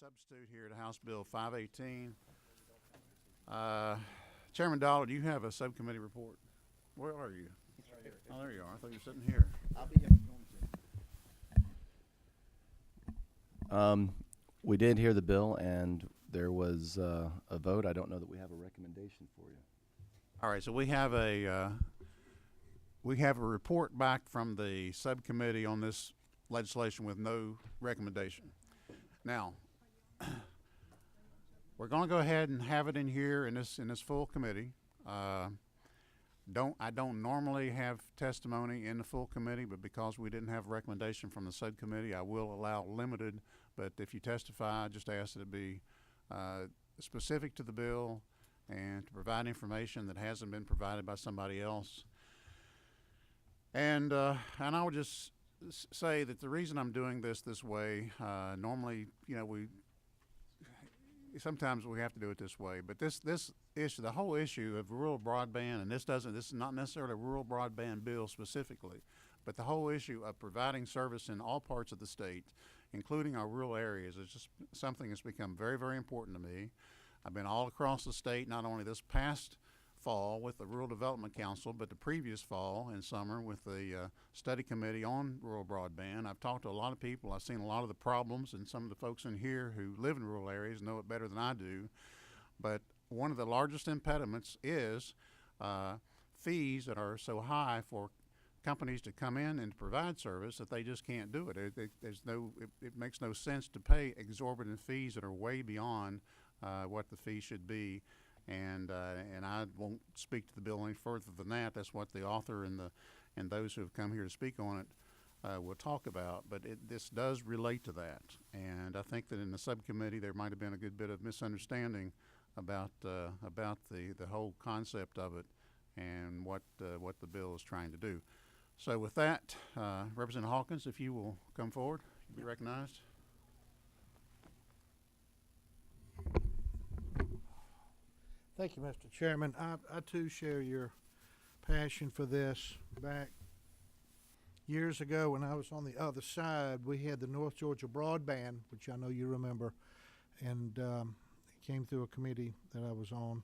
substitute here to House Bill 518. Chairman Dollar, do you have a subcommittee report? Where are you? Right here. Oh, there you are. I thought you were sitting here. I'll be here if you want me to. We did hear the bill, and there was a vote. I don't know that we have a recommendation for you. All right, so we have a report back from the subcommittee on this legislation with no recommendation. Now, we're going to go ahead and have it in here in this full committee. I don't normally have testimony in the full committee, but because we didn't have a recommendation from the subcommittee, I will allow limited. But if you testify, I just ask that it be specific to the bill and to provide information that hasn't been provided by somebody else. And I would just say that the reason I'm doing this way, normally, you know, sometimes we have to do it this way, but this issue, the whole issue of rural broadband, and this is not necessarily a rural broadband bill specifically, but the whole issue of providing service in all parts of the state, including our rural areas, is just something that's become very, very important to me. I've been all across the state, not only this past fall with the Rural Development Council, but the previous fall and summer with the study committee on rural broadband. I've talked to a lot of people. I've seen a lot of the problems, and some of the folks in here who live in rural areas know it better than I do. But one of the largest impediments is fees that are so high for companies to come in and provide service that they just can't do it. It makes no sense to pay exorbitant fees that are way beyond what the fee should be. And I won't speak to the bill any further than that. That's what the author and those who have come here to speak on it will talk about. But this does relate to that, and I think that in the subcommittee there might have been a good bit of misunderstanding about the whole concept of it and what the bill is trying to do. So with that, Representative Hawkins, if you will come forward, you'll be recognized. Thank you, Mr. Chairman. I too share your passion for this. Back years ago when I was on the other side, we had the North Georgia Broadband, which I know you remember, and it came through a committee that I was on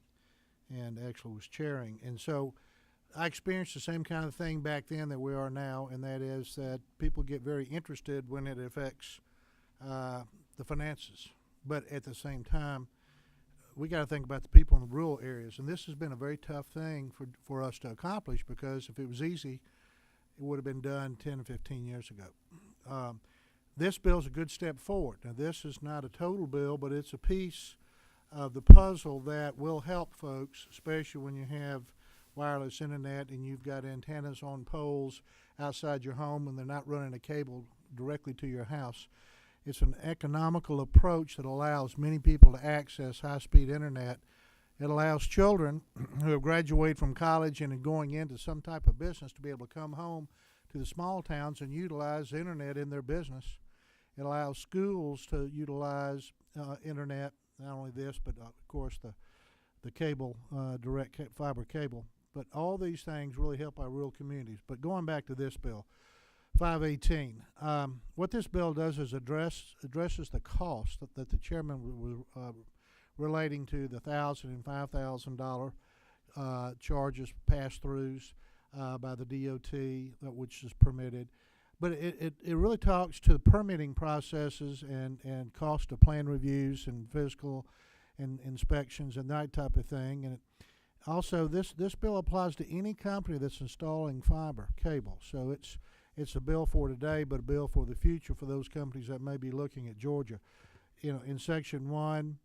and actually was chairing. And so I experienced the same kind of thing back then that we are now, and that is that people get very interested when it affects the finances. But at the same time, we got to think about the people in the rural areas, and this has been a very tough thing for us to accomplish, because if it was easy, it would have been done 10 or 15 years ago. This bill is a good step forward. Now, this is not a total bill, but it's a piece of the puzzle that will help folks, especially when you have wireless internet and you've got antennas on poles outside your home and they're not running a cable directly to your house. It's an economical approach that allows many people to access high-speed internet. It allows children who have graduated from college and are going into some type of business to be able to come home to the small towns and utilize the internet in their business. It allows schools to utilize internet, not only this, but of course the cable, direct fiber cable. But all these things really help our rural communities. But going back to this bill, 518. What this bill does is addresses the cost that the chairman was relating to the $1,000 and $5,000 charges, pass-throughs by the DOT, which is permitted. But it really talks to the permitting processes and cost of plan reviews and physical and inspections and that type of thing. And also, this bill applies to any company that's installing fiber cable. So it's a bill for today, but a bill for the future for those companies that may be looking at Georgia. You know, in Section 1,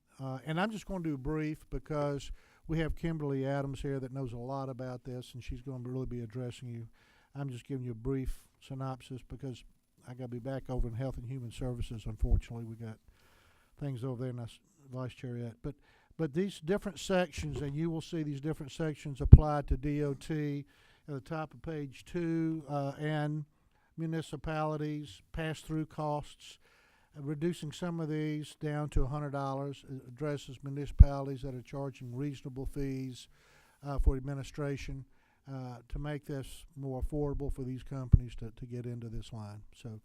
and I'm just going to do brief because we have Kimberly Adams here that knows a lot about this, and she's going to really be addressing you. I'm just giving you a brief synopsis because I got to be back over in Health and Human Services. Unfortunately, we got things over there, and that's Vice Chair yet. But these different sections, and you will see these different sections apply to DOT at the top of page 2 and municipalities, pass-through costs, reducing some of these down to $100. It addresses municipalities that are charging reasonable fees for administration to make this more affordable for these companies to get into this line. So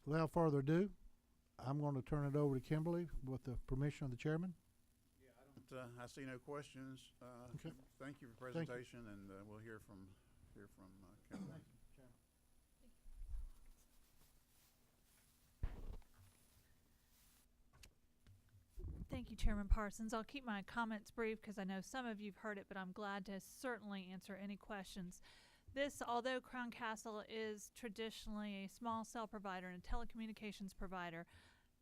without further ado, I'm going to turn it over to Kimberly with the permission of the chairman. I see no questions. Okay. Thank you for Thank you. presentation, and we'll hear from Kimberly. Thank you, Chairman Parsons. I'll keep my comments brief because I know some of you've heard it, but I'm glad to certainly answer any questions. This, although Crown Castle is traditionally a small cell provider and a telecommunications provider,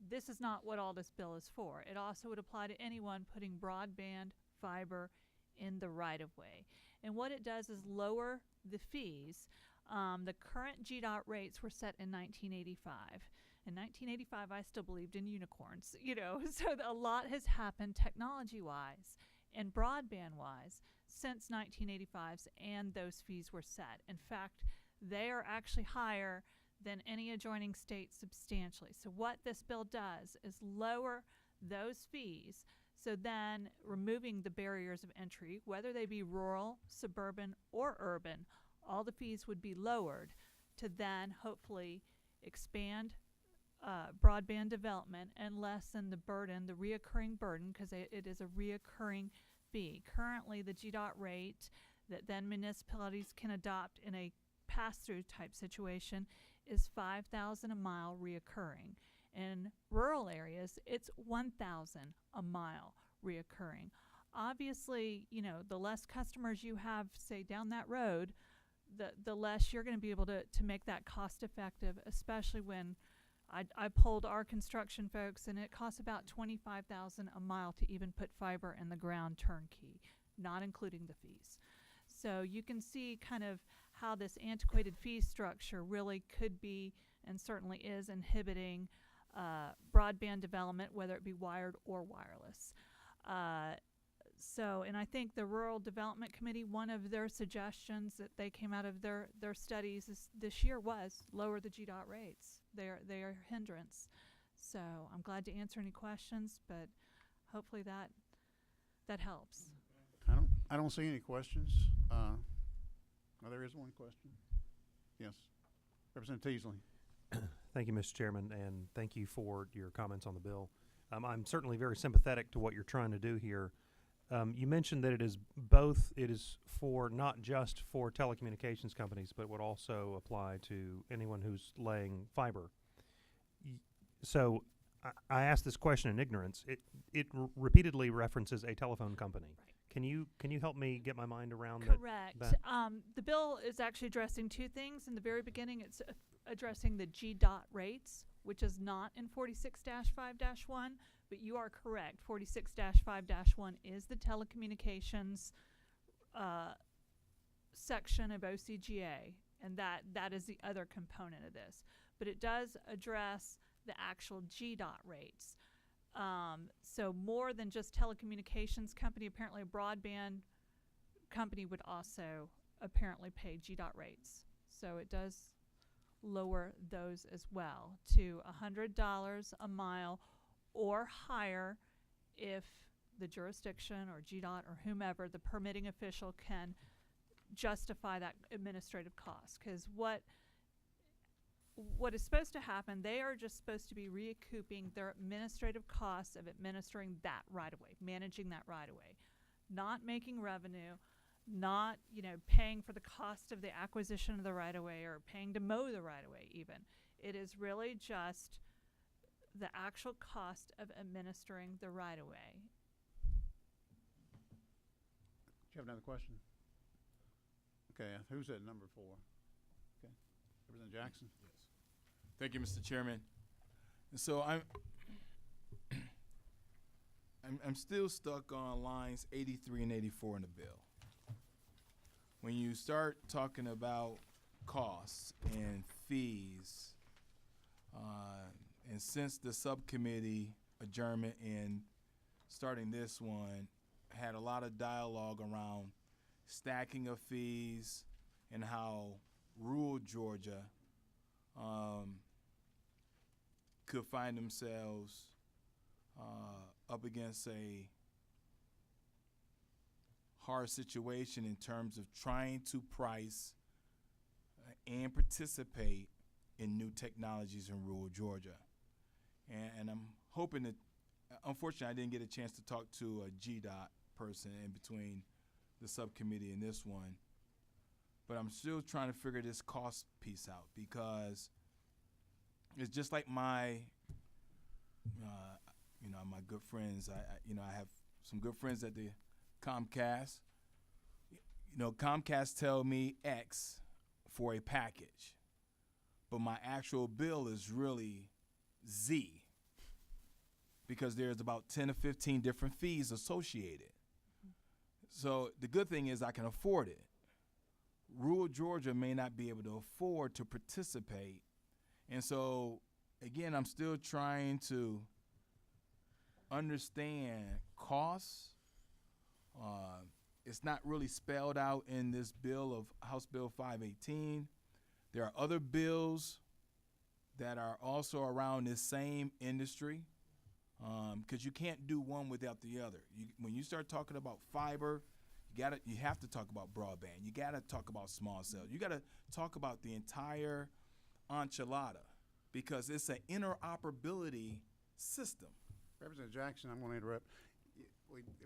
this is not what all this bill is for. It also would apply to anyone putting broadband fiber in the right-of-way. And what it does is lower the fees. The current GDOT rates were set in 1985. In 1985, I still believed in unicorns, so a lot has happened technology-wise and broadband-wise since 1985's, and those fees were set. In fact, they are actually higher than any adjoining state substantially. So what this bill does is lower those fees, so then removing the barriers of entry, whether they be rural, suburban, or urban, all the fees would be lowered to then hopefully expand broadband development and lessen the burden, the reoccurring burden, because it is a reoccurring fee. Currently, the GDOT rate that then municipalities can adopt in a pass-through type situation is $5,000 a mile reoccurring. In rural areas, it's $1,000 a mile reoccurring. Obviously, the less customers you have, say, down that road, the less you're going to be able to make that cost effective, especially when I polled our construction folks, and it costs about $25,000 a mile to even put fiber in the ground turnkey, not including the fees. So you can see kind of how this antiquated fee structure really could be, and certainly is, inhibiting broadband development, whether it be wired or wireless. And I think the Rural Development Committee, one of their suggestions that they came out of their studies this year was lower the GDOT rates. They are a hindrance. So I'm glad to answer any questions, but hopefully that helps. I don't see any questions. There is one question. Yes, Representative Teasley. Thank you, Mr. Chairman, and thank you for your comments on the bill. I'm certainly very sympathetic to what you're trying to do here. You mentioned that it is for not just for telecommunications companies, but would also apply to anyone who's laying fiber. So I asked this question in ignorance. It repeatedly references a telephone company. Right. Can you help me get my mind around Correct. that? The bill is actually addressing two things. In the very beginning, it's addressing the GDOT rates, which is not in 46-5-1, but you are correct. 46-5-1 is the telecommunications section of OCGA, and that is the other component of this. But it does address the actual GDOT rates. So more than just telecommunications company, apparently a broadband company would also apparently pay GDOT rates. So it does lower those as well to $100 a mile or higher if the jurisdiction or GDOT or whomever, the permitting official, can justify that administrative cost. Because what is supposed to happen, they are just supposed to be recouping their administrative costs of administering that right-of-way, managing that right-of-way, not making revenue, not paying for the cost of the acquisition of the right-of-way or paying to mow the right-of-way even. It is really just the actual cost of administering the right-of-way. Do you have another question? Okay, who's at number 4? Okay, Representative Jackson. Yes. Thank you, Mr. Chairman. And so I'm still stuck on lines 83 and 84 in the bill. When you start talking about costs and fees, and since the subcommittee adjournment and starting this one, had a lot of dialogue around stacking of fees and how rural Georgia could find themselves up against a hard situation in terms of trying to price and participate in new technologies in rural Georgia. and I'm hoping that. Unfortunately, I didn't get a chance to talk to a GDOT person in between the subcommittee and this one, but I'm still trying to figure this cost piece out because it's just like my, my good friends. I have some good friends at the Comcast. Comcast tell me X for a package, but my actual bill is really Z because there's about 10 or 15 different fees associated. So the good thing is I can afford it. Rural Georgia may not be able to afford to participate. And so, again, I'm still trying to understand costs. It's not really spelled out in this bill of House Bill 518. There are other bills that are also around this same industry, because you can't do one without the other. When you start talking about fiber, you have to talk about broadband. You got to talk about small cells. You got to talk about the entire enchilada because it's an interoperability system. Representative Jackson, I'm going to interrupt.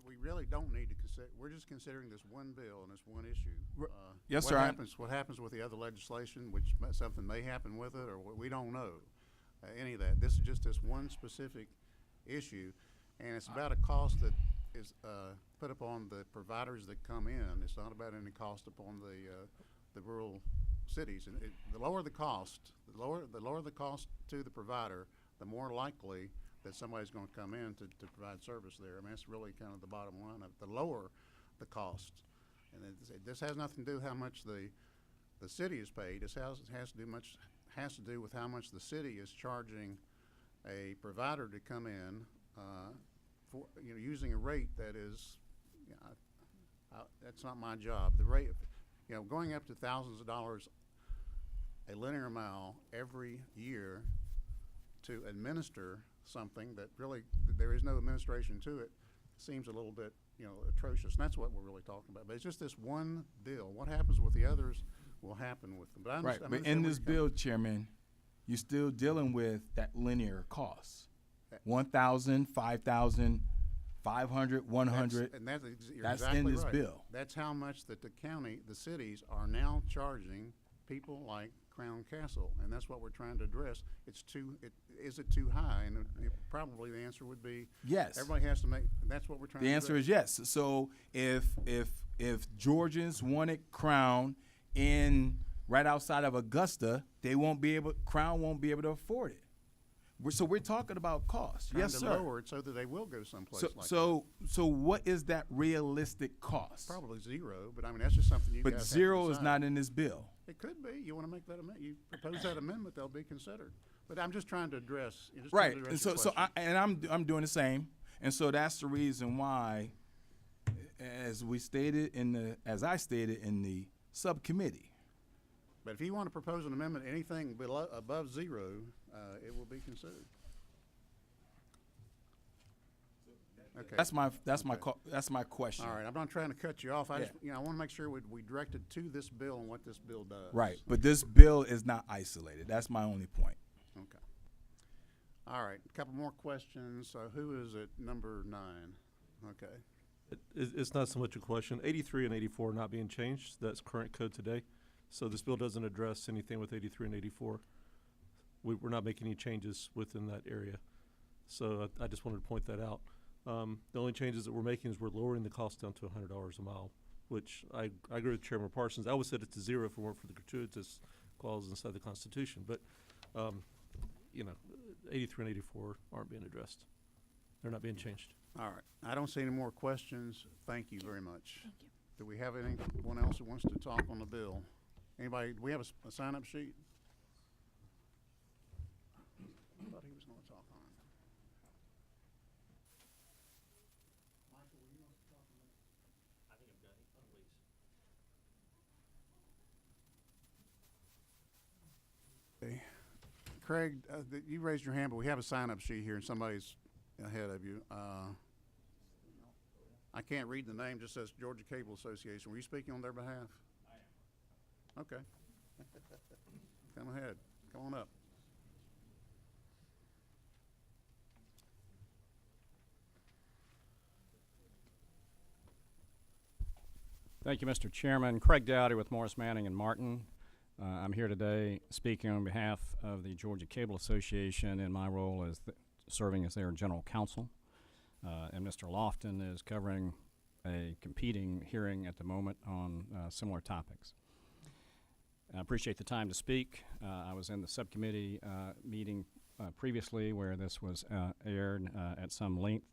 We really don't need to consider. We're just considering this one bill and this one issue. Yes, what sir. What happens with the other legislation, which something may happen with it, or we don't know any of that. This is just this one specific issue, and it's about a cost that is put upon the providers that come in. It's not about any cost upon the rural cities. And the lower the cost, the lower the cost to the provider, the more likely that somebody's going to come in to provide service there. I mean, that's really kind of the bottom line of the lower the cost. And this has nothing to do with how much the city is paid. This has to do with how much the city is charging a provider to come in for using a rate that is, that's not my job. The rate, going up to thousands of dollars a linear mile every year to administer something that really there is no administration to it seems a little bit atrocious, and that's what we're really talking about. But it's just this one bill. What happens with the others will happen with them. But Right, but in this bill, Chairman, you're still dealing with that linear cost. 1,000, 5,000, 500, 100. That's exactly in this right. bill. That's how much that the cities are now charging people like Crown Castle, and that's what we're trying to address. Is it too high? And probably the answer would be yes. Everybody has to make. That's what we're trying. The to answer address. is yes. So if Georgians wanted Crown in right outside of Augusta, Crown won't be able to afford it. So we're talking about cost. Trying yes, to sir. lower it so that they will go someplace like that. So what is that realistic cost? Probably zero, but I mean that's just something you guys But have to zero is decide. not in this bill. It could be. You want to make that amendment? You propose that amendment, they'll be considered. But I'm just trying to address. Right. And I'm doing the same. And so that's the reason why, as I stated in the subcommittee. But if you want to propose an amendment, anything above zero, it will be considered. Okay. That's my question. All right. I'm not trying to cut you off. I Yeah. just, I want to make sure we direct it to this bill and what this bill does. Right. But this bill is not isolated. That's my only point. Okay. All right. A couple more questions. Who is at number 9? Okay. It's not so much a question. 83 and 84 are not being changed. That's current code today. So this bill doesn't address anything with 83 and 84. We're not making any changes within that area. So I just wanted to point that out. The only changes that we're making is we're lowering the cost down to $100 a mile, which I agree with Chairman Parsons. I would set it to zero if it weren't for the gratuitous clause inside the Constitution. But, 83 and 84 aren't being addressed. They're not being changed. All right. I don't see any more questions. Thank you very much. Thank you. Do we have anyone else that wants to talk on the bill? Anybody? Do we have a sign-up sheet? I thought he was going to talk on it. Michael, were you going to talk on it? I think I'm done. Please. Okay. Craig, you raised your hand, but we have a sign-up sheet here, and somebody's ahead of you. I can't read the name. Just says Georgia Cable Association. Were you speaking on their behalf? I am. Okay. Come ahead. Come on up. Thank you, Mr. Chairman. Craig Dowdy with Morris Manning and Martin. I'm here today speaking on behalf of the Georgia Cable Association in my role as serving as their general counsel. And Mr. Lofton is covering a competing hearing at the moment on similar topics. I appreciate the time to speak. I was in the subcommittee meeting previously where this was aired at some length.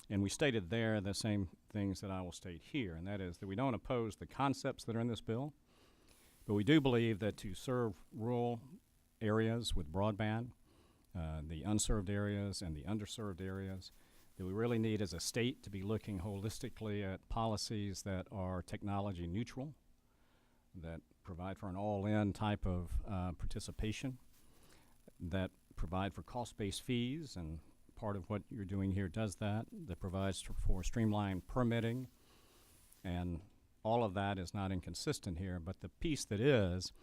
And we stated there the same things that I will state here, and that is that we don't oppose the concepts that are in this bill, but we do believe that to serve rural areas with broadband, the unserved areas and the underserved areas, that we really need as a state to be looking holistically at policies that are technology neutral, that provide for an all-in type of participation, that provide for cost-based fees, and part of what you're doing here does that, that provides for streamlined permitting, and all of that is not inconsistent here. But the piece that is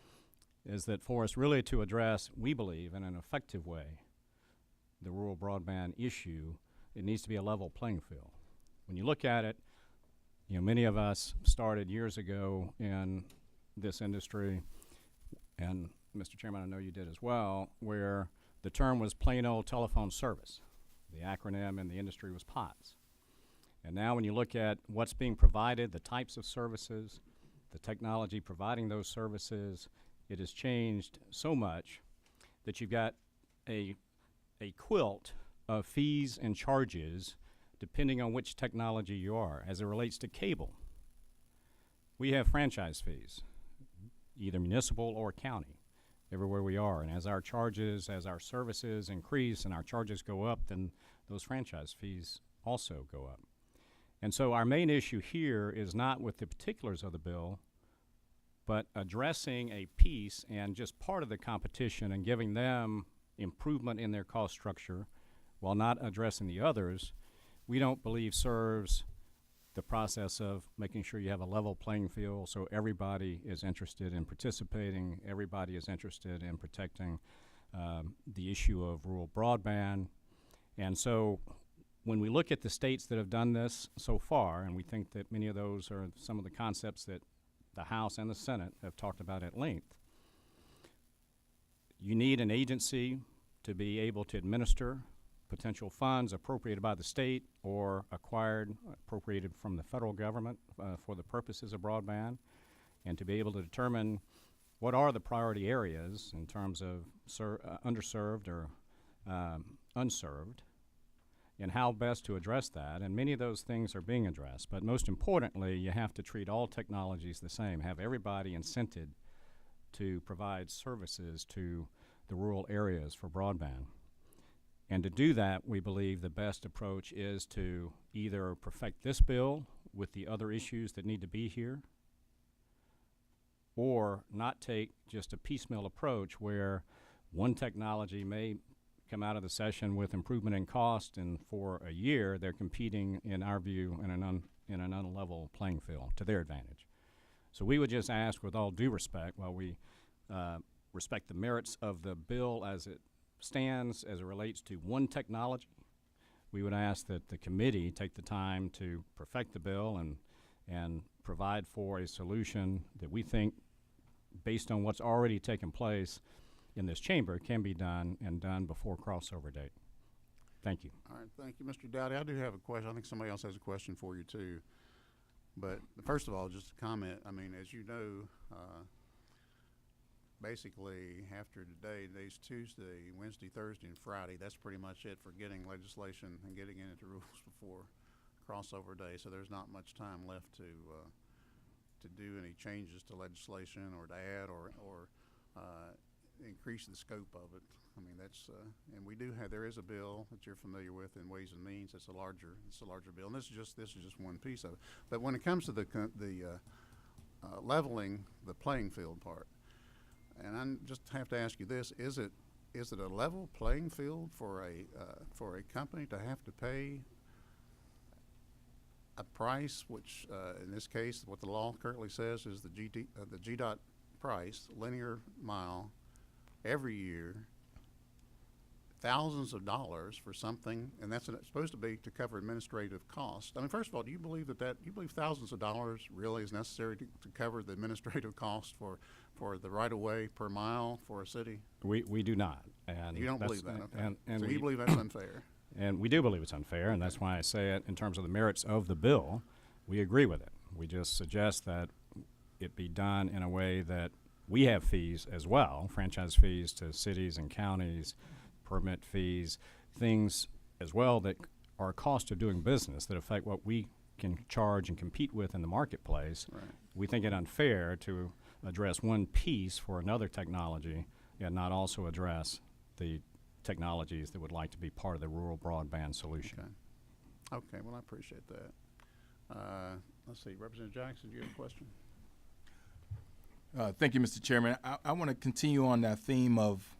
that for us really to address, we believe, in an effective way, the rural broadband issue, it needs to be a level playing field. When you look at it, you know, many of us started years ago in this industry, and Mr. Chairman, I know you did as well, where the term was plain old telephone service. The acronym in the industry was POTS. And now when you look at what's being provided, the types of services, the technology providing those services, it has changed so much that you've got a quilt of fees and charges depending on which technology you are. As it relates to cable, we have franchise fees, either municipal or county, everywhere we are. And as our charges, as our services increase and our charges go up, then those franchise fees also go up. And so our main issue here is not with the particulars of the bill, but addressing a piece and just part of the competition and giving them improvement in their cost structure while not addressing the others, we don't believe serves the process of making sure you have a level playing field so everybody is interested in participating, everybody is interested in protecting the issue of rural broadband. And so when we look at the states that have done this so far, and we think that many of those are some of the concepts that the House and the Senate have talked about at length, you need an agency to be able to administer potential funds appropriated by the state or appropriated from the federal government for the purposes of broadband, and to be able to determine what are the priority areas in terms of underserved or unserved, and how best to address that. And many of those things are being addressed. But most importantly, you have to treat all technologies the same, have everybody incented to provide services to the rural areas for broadband. And to do that, we believe the best approach is to either perfect this bill with the other issues that need to be here, or not take just a piecemeal approach where one technology may come out of the session with improvement in cost, and for a year they're competing, in our view, in an unlevel playing field to their advantage. So we would just ask, with all due respect, while we respect the merits of the bill as it stands as it relates to one technology, we would ask that the committee take the time to perfect the bill and provide for a solution that we think, based on what's already taken place in this chamber, can be done and done before crossover date. Thank you. All right, thank you, Mr. Dowdy. I do have a question. I think somebody else has a question for you too. But first of all, just a comment. I mean, as you know, basically after today's Tuesday, Wednesday, Thursday, and Friday, that's pretty much it for getting legislation and getting it into rules before crossover day. So there's not much time left to do any changes to legislation or to add or increase the scope of it. I mean, that's and we do have, there is a bill that you're familiar with in Ways and Means. It's a larger bill, and this is just one piece of it. But when it comes to the leveling the playing field part, and I just have to ask you this: is it a level playing field for a company to have to pay a price, which in this case, what the law currently says is the GDOT price, linear mile, every year thousands of dollars for something, and that's supposed to be to cover administrative costs. I mean, first of all, do you believe you believe thousands of dollars really is necessary to cover the administrative cost for the right-of-way per mile for a city? We do not. And You don't that's- believe that, okay. And So we, you believe that's unfair? and we do believe it's unfair, and that's why I say it in terms of the merits of the bill. We agree with it. We just suggest that it be done in a way that we have fees as well, franchise fees to cities and counties, permit fees, things as well that are a cost of doing business that affect what we can charge and compete with in the marketplace. Right. We think it unfair to address one piece for another technology and not also address the technologies that would like to be part of the rural broadband solution. Okay. Okay, well, I appreciate that. Let's see, Representative Jackson, do you have a question? Thank you, Mr. Chairman. I want to continue on that theme of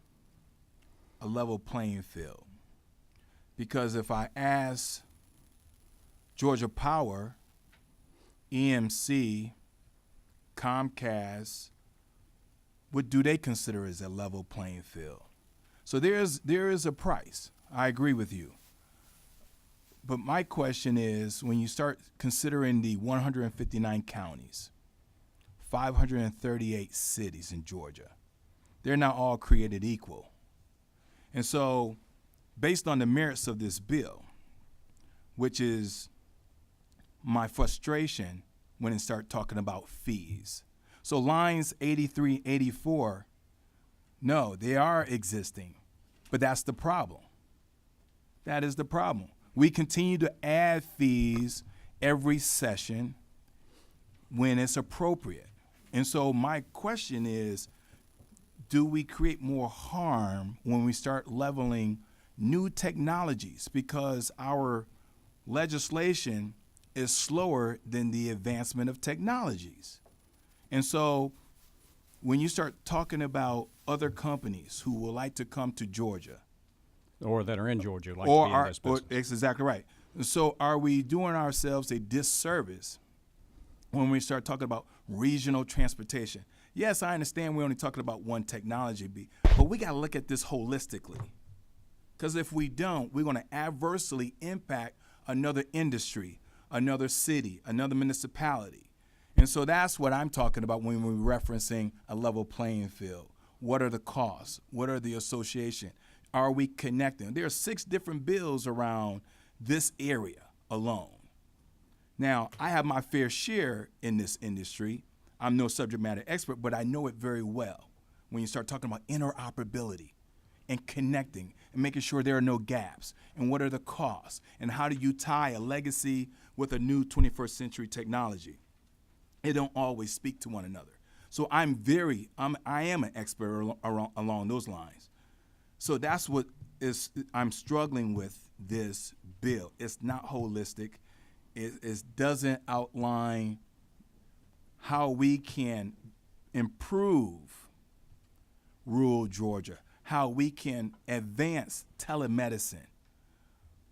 a level playing field. Because if I ask Georgia Power, EMC, Comcast, what do they consider as a level playing field? So there is a price. I agree with you. But my question is, when you start considering the 159 counties, 538 cities in Georgia, they're not all created equal. And so, based on the merits of this bill, which is my frustration when it start talking about fees. So lines 83, 84, no, they are existing, but that's the problem. That is the problem. We continue to add fees every session when it's appropriate. And so my question is, do we create more harm when we start leveling new technologies? Because our legislation is slower than the advancement of technologies. And so when you start talking about other companies who would like to come to Georgia, Or that are in Georgia, like or to be in are, this or business. it's exactly right. So are we doing ourselves a disservice when we start talking about regional transportation? Yes, I understand we're only talking about one technology, but we got to look at this holistically. Because if we don't, we're going to adversely impact another industry, another city, another municipality. And so that's what I'm talking about when we're referencing a level playing field. What are the costs? What are the association? Are we connecting? There are 6 different bills around this area alone. Now, I have my fair share in this industry. I'm no subject matter expert, but I know it very well when you start talking about interoperability and connecting and making sure there are no gaps and what are the costs and how do you tie a legacy with a new 21st century technology. They don't always speak to one another. So I am an expert along those lines. So that's what I'm struggling with this bill. It's not holistic. It doesn't outline how we can improve rural Georgia, how we can advance telemedicine,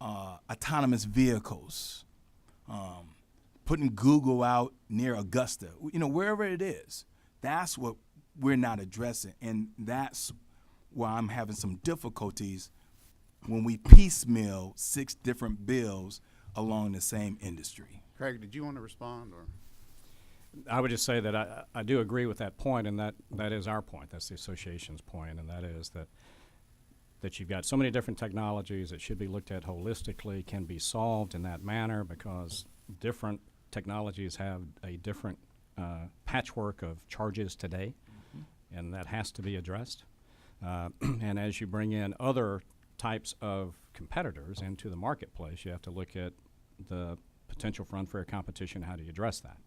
autonomous vehicles, putting Google out near Augusta, wherever it is. That's what we're not addressing, and that's why I'm having some difficulties when we piecemeal 6 different bills along the same industry. Craig, did you want to respond, or? I would just say that I do agree with that point, and that is our point. That's the association's point, and that is that you've got so many different technologies that should be looked at holistically, can be solved in that manner because different technologies have a different patchwork of charges today, and that has to be addressed. And as you bring in other types of competitors into the marketplace, you have to look at the potential for unfair competition. How do you address that?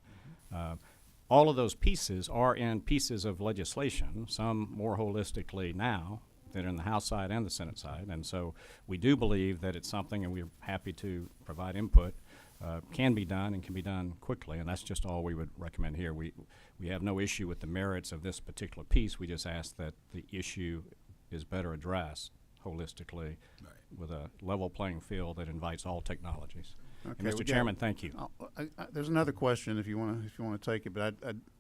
All of those pieces are in pieces of legislation, some more holistically now than in the House side and the Senate side. And so we do believe that it's something, and we're happy to provide input, can be done and can be done quickly. And that's just all we would recommend here. We have no issue with the merits of this particular piece. We just ask that the issue is better addressed holistically with a level playing field that invites all technologies. Okay, And Mr. Chairman, thank you. There's another question if you want to take it, but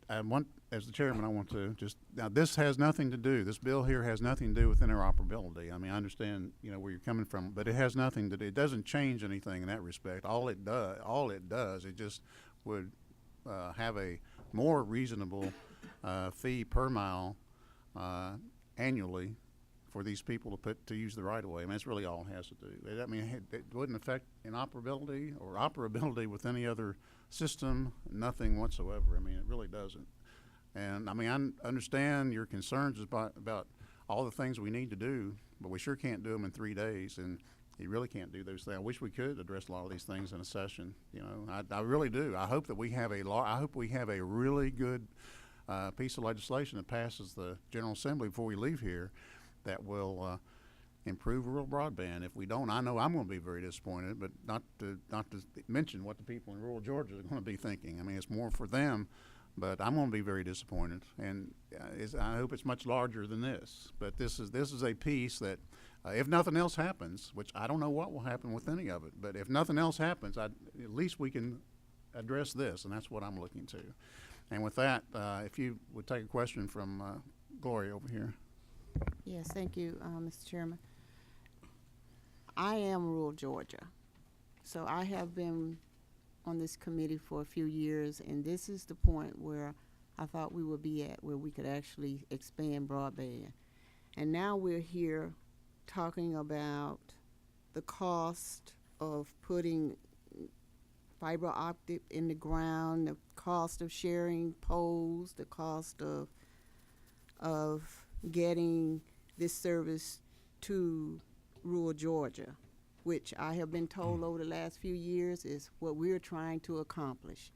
I want, as the chairman, I want to just, now this has nothing to do, this bill here has nothing to do with interoperability. I mean, I understand, you know, where you're coming from, but it has nothing to do, it doesn't change anything in that respect. All it does, it just would, have a more reasonable, fee per mile, annually for these people to use the right of way. I mean, that's really all it has to do. I mean, it wouldn't affect inoperability or operability with any other system, nothing whatsoever. I mean, it really doesn't. And I mean, I understand your concerns about all the things we need to do, but we sure can't do them in 3 days, and you really can't do those things. I wish we could address a lot of these things in a session. You know, I really do. I hope that we have I hope we have a really good piece of legislation that passes the General Assembly before we leave here that will improve rural broadband. If we don't, I know I'm going to be very disappointed, but not to mention what the people in rural Georgia are going to be thinking. I mean, it's more for them, but I'm going to be very disappointed. And I hope it's much larger than this. But this is a piece that, if nothing else happens, which I don't know what will happen with any of it, but if nothing else happens, at least we can address this, and that's what I'm looking to. And with that, if you would take a question from Gloria over here. Yes, thank you, Mr. Chairman. I am rural Georgia, so I have been on this committee for a few years, and this is the point where I thought we would be at, where we could actually expand broadband. And now we're here talking about the cost of putting fiber optic in the ground, the cost of sharing poles, the cost of getting this service to rural Georgia, which I have been told over the last few years is what we're trying to accomplish.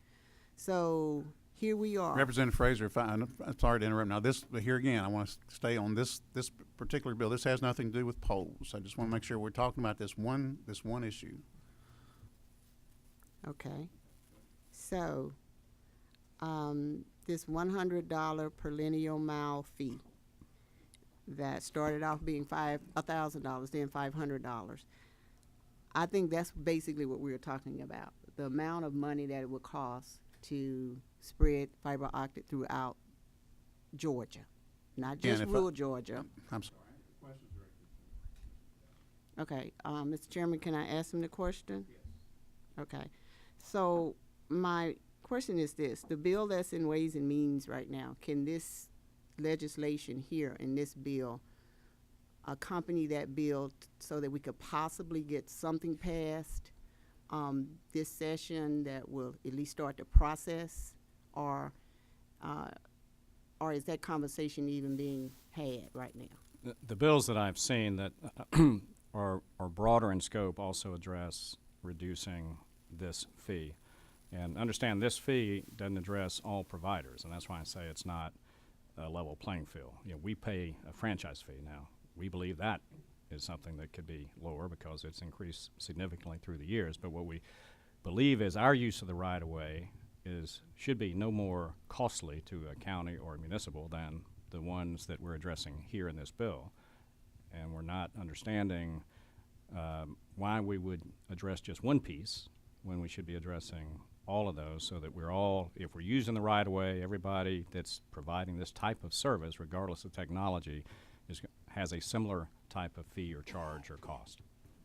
So here we are. Representative Fraser, I'm sorry to interrupt. Now, here again, I want to stay on this particular bill. This has nothing to do with polls. I just want to make sure we're talking about this one issue. Okay. So this $100 per linear mile fee that started off being $1,000, then $500. I think that's basically what we were talking about. The amount of money that it would cost to spread fiber optic throughout Georgia, not just rural Georgia. I'm sorry. Okay, Mr. Chairman, can I ask him the question? Yes. Okay, so my question is this: the bill that's in Ways and Means right now, can this legislation here in this bill accompany that bill so that we could possibly get something passed this session that will at least start the process, or is that conversation even being had right now? The bills that I've seen that are broader in scope also address reducing this fee. And understand this fee doesn't address all providers, and that's why I say it's not a level playing field. You know, we pay a franchise fee now. We believe that is something that could be lower because it's increased significantly through the years. But what we believe is our use of the right-of-way should be no more costly to a county or a municipal than the ones that we're addressing here in this bill. And we're not understanding why we would address just one piece when we should be addressing all of those, so that we're all, if we're using the right-of-way, everybody that's providing this type of service, regardless of technology, has a similar type of fee or charge or cost,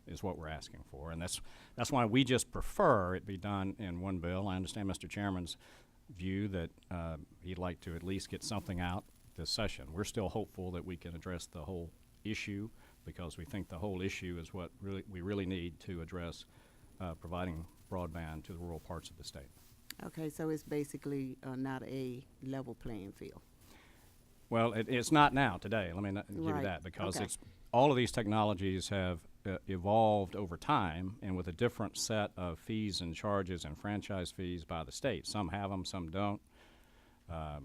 is what we're asking for. And that's why we just prefer it be done in one bill. I understand Mr. Chairman's view that he'd like to at least get something out this session. We're still hopeful that we can address the whole issue, because we think the whole issue is what we really need to address providing broadband to the rural parts of the state. Okay, so it's basically not a level playing field. Well, it's not now, today. Let me give you Right. that, because Okay. all of these technologies have evolved over time, and with a different set of fees and charges and franchise fees by the state. Some have them, some don't.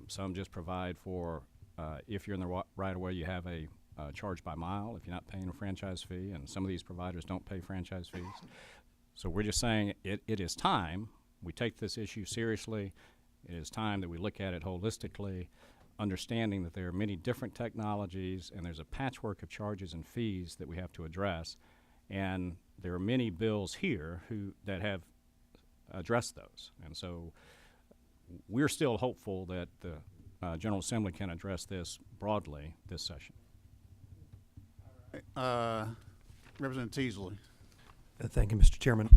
Some just provide for, if you're in the right-of-way, you have a charge by mile if you're not paying a franchise fee, and some of these providers don't pay franchise fees. So we're just saying it is time. We take this issue seriously. It is time that we look at it holistically, understanding that there are many different technologies and there's a patchwork of charges and fees that we have to address. And there are many bills here that have addressed those. And so we're still hopeful that the General Assembly can address this broadly this session. Representative Teasley. Thank you, Mr. Chairman.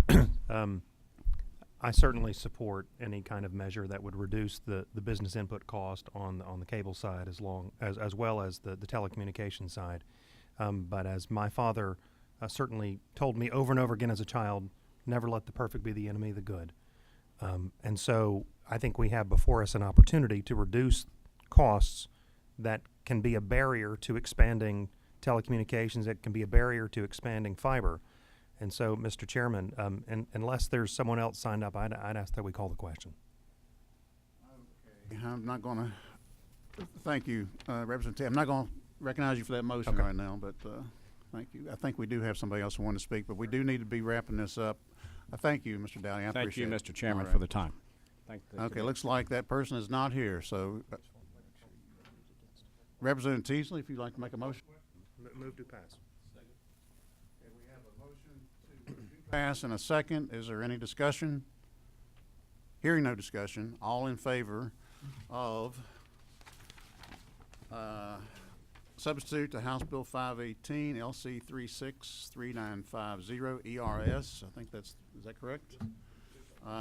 I certainly support any kind of measure that would reduce the business input cost on the cable side as well as the telecommunications side. But as my father certainly told me over and over again as a child, never let the perfect be the enemy of the good. And so I think we have before us an opportunity to reduce costs that can be a barrier to expanding telecommunications, that can be a barrier to expanding fiber. And so, Mr. Chairman, unless there's someone else signed up, I'd ask that we call the question. I'm not going to, thank you, Representative. I'm not going to recognize you for that motion Okay. right now, but thank you. I think we do have somebody else who wanted to speak, but we do need to be wrapping this up. Thank you, Mr. Dowdy. I Thank you, appreciate it. Mr. Chairman, All for right. the time. Thank the Okay, looks like that person is not here, so Representative Teasley, if you'd like to make a motion. Move to pass. We have a motion to pass and a second. Is there any discussion? Hearing no discussion, all in favor of substitute to House Bill 518, LC 363950 ERS. I think is that correct?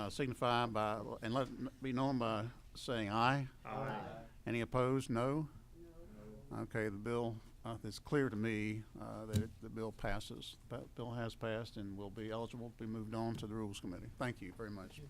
Signify by, and let it be known by saying aye. Aye. Any opposed? No? Okay, the bill, it's clear to me that the bill passes. The bill has passed and will be eligible to be moved on to the Rules Committee. Thank you very much.